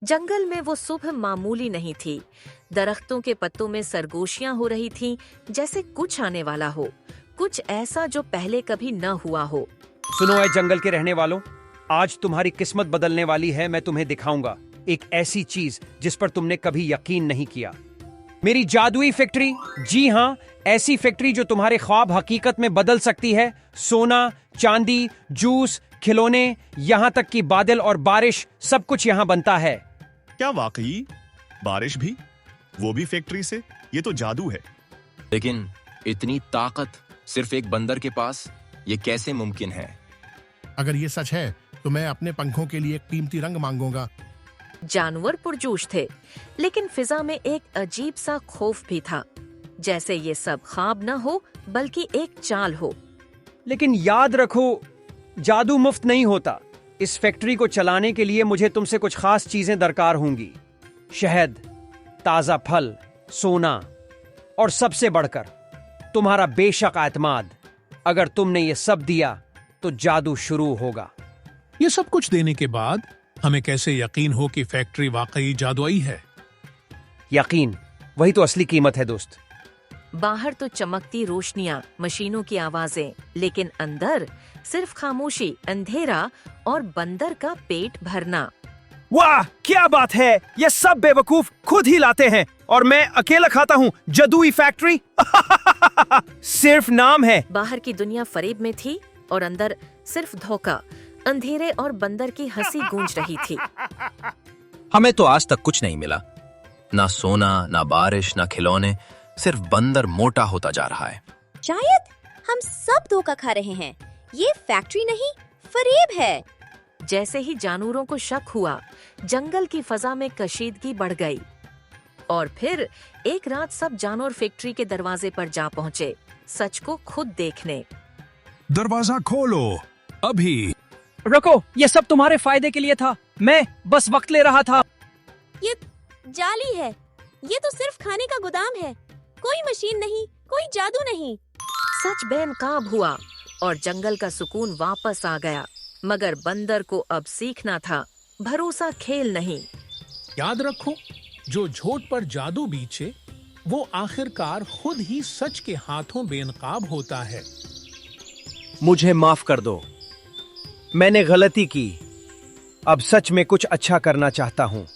जंगल में वो सुबह मामूली नहीं थी। दरख्तों के पत्तों में सरगोशियां हो रही थीं, जैसे कुछ आने वाला हो, कुछ ऐसा जो पहले कभी न हुआ हो। सुनो ऐ जंगल के रहने वालों, आज तुम्हारी किस्मत बदलने वाली है। मैं तुम्हें दिखाऊंगा एक ऐसी चीज जिस पर तुमने कभी यकीन नहीं किया। मेरी जादुई फैक्ट्री, जी हाँ, ऐसी फैक्ट्री जो तुम्हारे ख्वाब हकीकत में बदल सकती है। सोना, चांदी, जूस, खिलौने, यहाँ तक कि बादल और बारिश, सब कुछ यहाँ बनता है। क्या वाकई? बारिश भी? वो भी फैक्ट्री से? ये तो जादू है। लेकिन इतनी ताकत सिर्फ एक बंदर के पास, ये कैसे मुमकिन है? अगर ये सच है तो मैं अपने पंखों के लिए कीमती रंग मांगूंगा। जानवर पुरजोश थे, लेकिन फिजा में एक अजीब सा खौफ भी था, जैसे ये सब ख्वाब न हो बल्कि एक चाल हो। लेकिन याद रखो, जादू मुफ्त नहीं होता। इस फैक्ट्री को चलाने के लिए मुझे तुमसे कुछ खास चीजें दरकार होंगी। शहद, ताजा फल, सोना और सबसे बढ़कर तुम्हारा बेशक एतमाद। अगर तुमने ये सब दिया तो जादू शुरू होगा। ये सब कुछ देने के बाद हमें कैसे यकीन हो कि फैक्ट्री वाकई जादुई है? यकीन, वही तो असली कीमत है दोस्त। बाहर तो चमकती रोशनियां, मशीनों की आवाजें, लेकिन अंदर सिर्फ खामोशी, अंधेरा और बंदर का पेट भरना। वाह, क्या बात है! ये सब बेवकूफ खुद ही लाते हैं और मैं अकेला खाता हूँ जादुई फैक्ट्री। सिर्फ नाम है। बाहर की दुनिया फरेब में थी और अंदर सिर्फ धोखा, अंधेरे और बंदर की हंसी गूंज रही थी। हमें तो आज तक कुछ नहीं मिला, ना सोना, ना बारिश, ना खिलौने, सिर्फ बंदर मोटा होता जा रहा है। शायद हम सब धोखा खा रहे हैं। ये फैक्ट्री नहीं, फरेब है। जैसे ही जानवरों को शक हुआ, जंगल की फजा में कशीदगी बढ़ गई और फिर एक रात सब जानवर फैक्ट्री के दरवाजे पर जा पहुंचे, सच को खुद देखने। दरवाजा खोलो अभी। रुको, ये सब तुम्हारे फायदे के लिए था। मैं बस वक्त ले रहा था। ये जाली है। ये तो सिर्फ खाने का गोदाम है। कोई मशीन नहीं, कोई जादू नहीं। सच बेनकाब हुआ और जंगल का सुकून वापस आ गया। मगर बंदर को अब सीखना था, भरोसा खेल नहीं। याद रखो, जो झूठ पर जादू बीचे वो आखिरकार खुद ही सच के हाथों बेनकाब होता है। मुझे माफ कर दो, मैंने गलती की। अब सच में कुछ अच्छा करना चाहता हूँ।